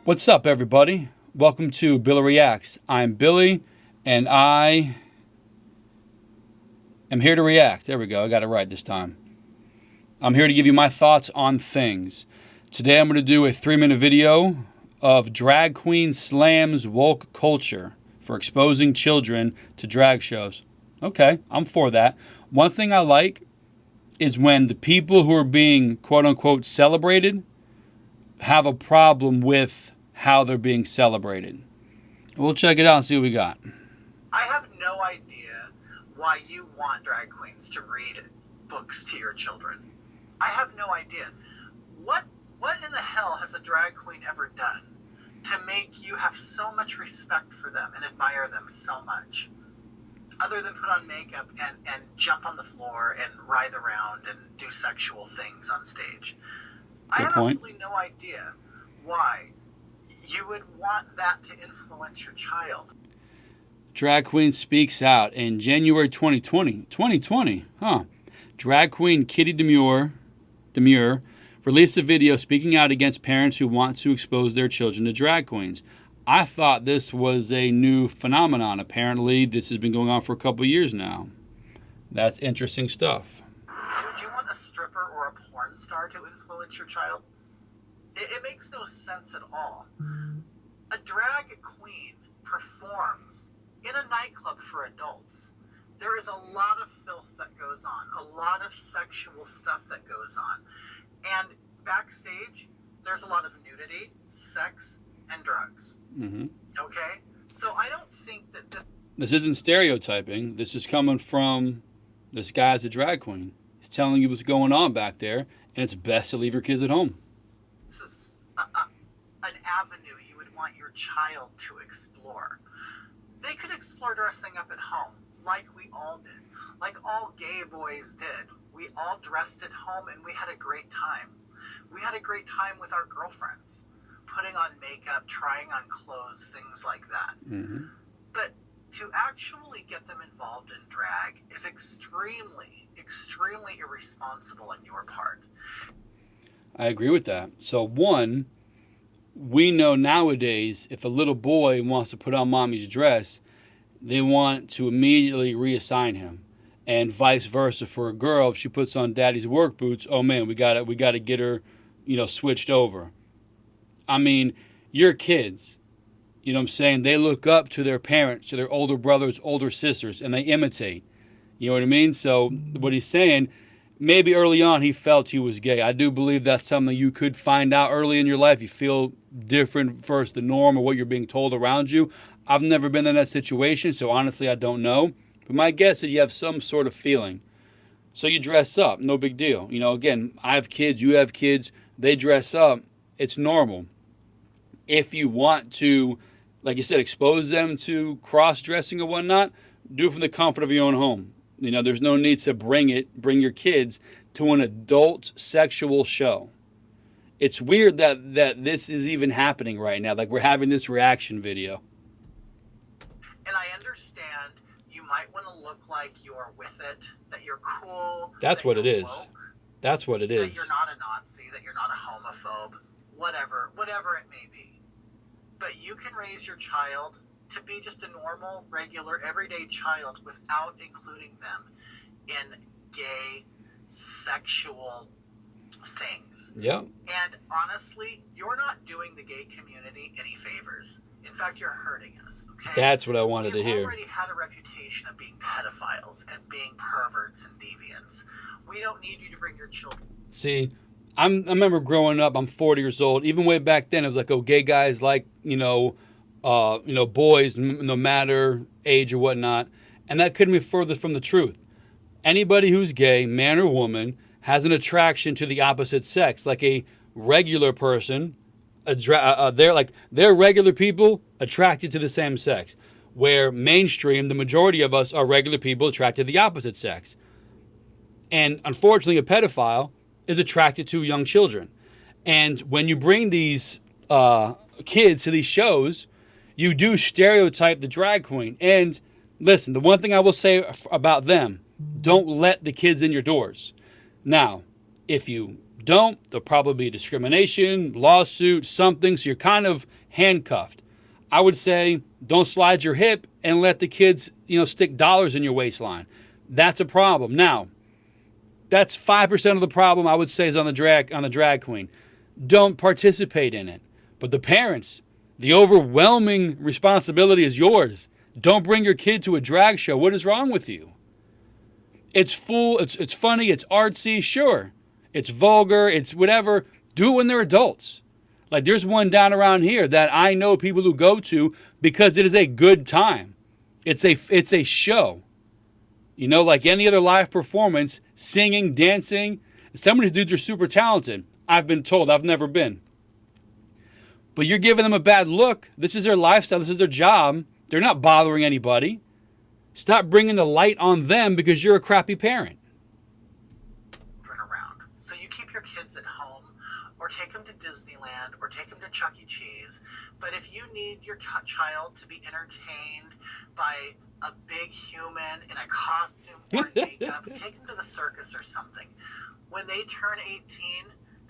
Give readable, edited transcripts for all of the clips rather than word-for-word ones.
What's up, everybody? Welcome to Billy Reacts. I'm Billy, and I am here to react. There we go. I got it right this time. I'm here to give you my thoughts on things. Today, I'm going to do a 3-minute video of drag queen slams woke culture for exposing children to drag shows. Okay, I'm for that. One thing I like is when the people who are being quote-unquote celebrated have a problem with how they're being celebrated. We'll check it out and see what we got. I have no idea why you want drag queens to read books to your children. I have no idea. What in the hell has a drag queen ever done to make you have so much respect for them and admire them so much? Other than put on makeup and jump on the floor and writhe around and do sexual things on stage. I have absolutely no idea why you would want that to influence your child. Drag queen speaks out in January 2020. 2020, huh? Drag queen Kitty Demure released a video speaking out against parents who want to expose their children to drag queens. I thought this was a new phenomenon. Apparently, this has been going on for a couple years now. That's interesting stuff. Would you want a stripper or a porn star to influence your child? It makes no sense at all. A drag queen performs in a nightclub for adults. There is a lot of filth that goes on, a lot of sexual stuff that goes on. And backstage, there's a lot of nudity, sex, and drugs. Mm-hmm. Okay? So I don't think that This isn't stereotyping. This is coming from this guy as a drag queen. He's telling you what's going on back there, and it's best to leave your kids at home. this is an avenue you would want your child to explore. They could explore dressing up at home, like we all did, like all gay boys did. We all dressed at home and we had a great time. We had a great time with our girlfriends, putting on makeup, trying on clothes, things like that. Mm-hmm. But to actually get them involved in drag is extremely, extremely irresponsible on your part. I agree with that. So one, we know nowadays if a little boy wants to put on mommy's dress, they want to immediately reassign him. And vice versa for a girl, if she puts on daddy's work boots, oh man, we gotta get her, switched over. I mean, your kids, you know what I'm saying? They look up to their parents, to their older brothers, older sisters, and they imitate. You know what I mean? So what he's saying, maybe early on he felt he was gay. I do believe that's something you could find out early in your life. You feel different versus the norm or what you're being told around you. I've never been in that situation, so honestly I don't know. But my guess is you have some sort of feeling. So you dress up, no big deal. Again, I have kids, you have kids, they dress up. It's normal. If you want to, like you said, expose them to cross-dressing or whatnot, do it from the comfort of your own home. There's no need to bring your kids to an adult sexual show. It's weird that this is even happening right now. Like we're having this reaction video. And I understand you might want to look like you're with it, that you're cool. That's what it is. Woke, That's what it is. that you're not a Nazi, that you're not a homophobe, whatever it may be. But you can raise your child to be just a normal, regular, everyday child without including them in gay, sexual things. Yep. And honestly, you're not doing the gay community any favors. In fact, you're hurting us, okay? That's what I wanted to hear. We've already had a reputation of being pedophiles and being perverts and deviants. We don't need you to bring your children. See, I remember growing up, I'm 40 years old. Even way back then, it was like, oh, gay guys like, boys, no matter age or whatnot. And that couldn't be further from the truth. Anybody who's gay, man or woman, has an attraction to the opposite sex. Like a regular person, they're regular people attracted to the same sex. Where mainstream, the majority of us are regular people attracted to the opposite sex. And unfortunately, a pedophile is attracted to young children. And when you bring these kids to these shows, you do stereotype the drag queen. And listen, the one thing I will say about them, don't let the kids in your doors. Now, if you don't, there'll probably be discrimination, lawsuit, something. So you're kind of handcuffed. I would say don't slide your hip and let the kids, stick dollars in your waistline. That's a problem. Now, that's 5% of the problem I would say is on the drag queen. Don't participate in it. But the parents, the overwhelming responsibility is yours. Don't bring your kid to a drag show. What is wrong with you? It's it's funny, it's artsy, sure. It's vulgar, it's whatever. Do it when they're adults. Like there's one down around here that I know people who go to because it is a good time. It's a show. Like any other live performance, singing, dancing. Some of these dudes are super talented. I've been told. I've never been. But you're giving them a bad look. This is their lifestyle. This is their job. They're not bothering anybody. Stop bringing the light on them because you're a crappy parent. Around. So you keep your kids at home or take them to Disneyland or take them to Chuck E. Cheese. But if you need your child to be entertained by a big human in a costume or makeup, take them to the circus or something. When they turn 18,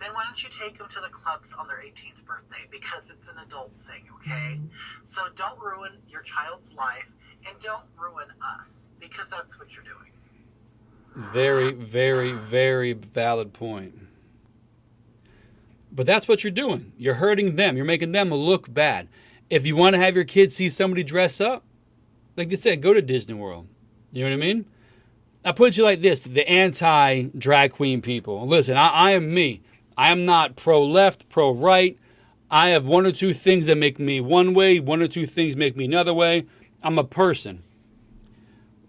then why don't you take them to the clubs on their 18th birthday? Because it's an adult thing, okay? So don't ruin your child's life and don't ruin us because that's what you're doing. Very, very, very valid point. But that's what you're doing. You're hurting them. You're making them look bad. If you want to have your kids see somebody dress up, like they said, go to Disney World. You know what I mean? I put you like this, the anti-drag queen people. Listen, I am me. I am not pro-left, pro-right. I have one or two things that make me one way, one or two things make me another way. I'm a person.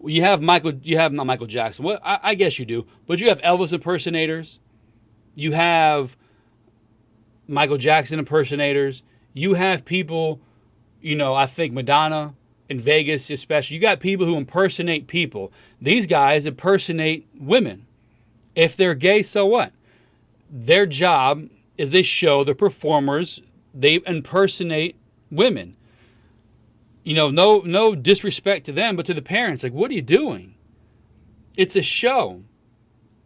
You have not Michael Jackson. Well, I guess you do. But you have Elvis impersonators. You have Michael Jackson impersonators. You have people, I think Madonna in Vegas especially. You got people who impersonate people. These guys impersonate women. If they're gay, so what? Their job is they show the performers, they impersonate women. No disrespect to them, but to the parents, like, what are you doing? It's a show.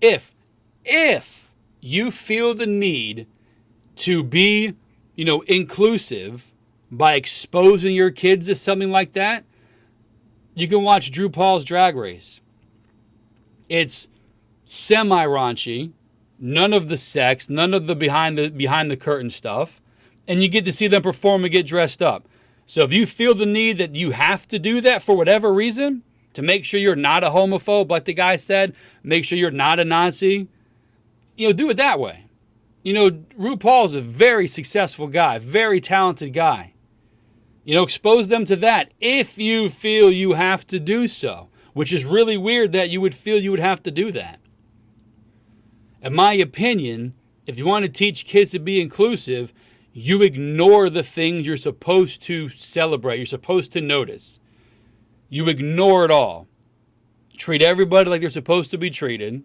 If you feel the need to be, inclusive by exposing your kids to something like that, you can watch Drew Paul's Drag Race. It's semi-raunchy, none of the sex, none of the behind the curtain stuff, and you get to see them perform and get dressed up. So if you feel the need that you have to do that for whatever reason, to make sure you're not a homophobe, like the guy said, make sure you're not a Nazi, do it that way. RuPaul is a very successful guy, very talented guy. Expose them to that if you feel you have to do so, which is really weird that you would feel you would have to do that. In my opinion, if you want to teach kids to be inclusive, you ignore the things you're supposed to celebrate, you're supposed to notice. You ignore it all. Treat everybody like they're supposed to be treated.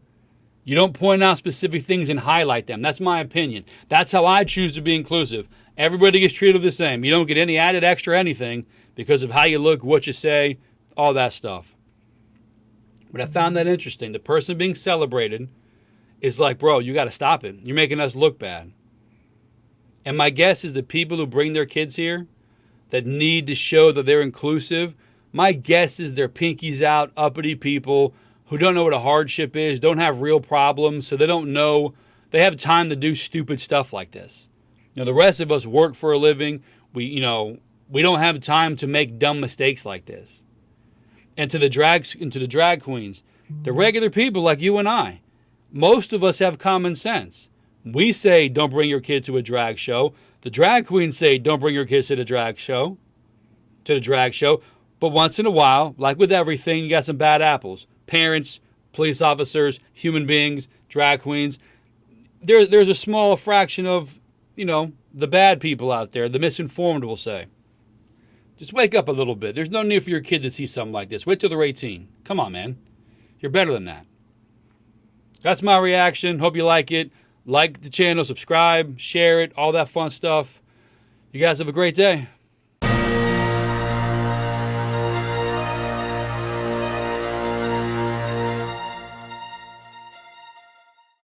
You don't point out specific things and highlight them. That's my opinion. That's how I choose to be inclusive. Everybody gets treated the same. You don't get any added extra anything because of how you look, what you say, all that stuff. But I found that interesting. The person being celebrated is like, bro, you got to stop it. You're making us look bad. And my guess is the people who bring their kids here that need to show that they're inclusive, my guess is they're pinkies out, uppity people who don't know what a hardship is, don't have real problems, so they don't know, they have time to do stupid stuff like this. The rest of us work for a living. We don't have time to make dumb mistakes like this. And to the drag queens, the regular people like you and I, most of us have common sense. We say, don't bring your kid to a drag show. The drag queens say, don't bring your kids to the drag show. But once in a while, like with everything, you got some bad apples. Parents, police officers, human beings, drag queens. There's a small fraction of, the bad people out there, the misinformed will say. Just wake up a little bit. There's no need for your kid to see something like this. Wait till they're 18. Come on, man. You're better than that. That's my reaction. Hope you like it. Like the channel, subscribe, share it, all that fun stuff. You guys have a great day.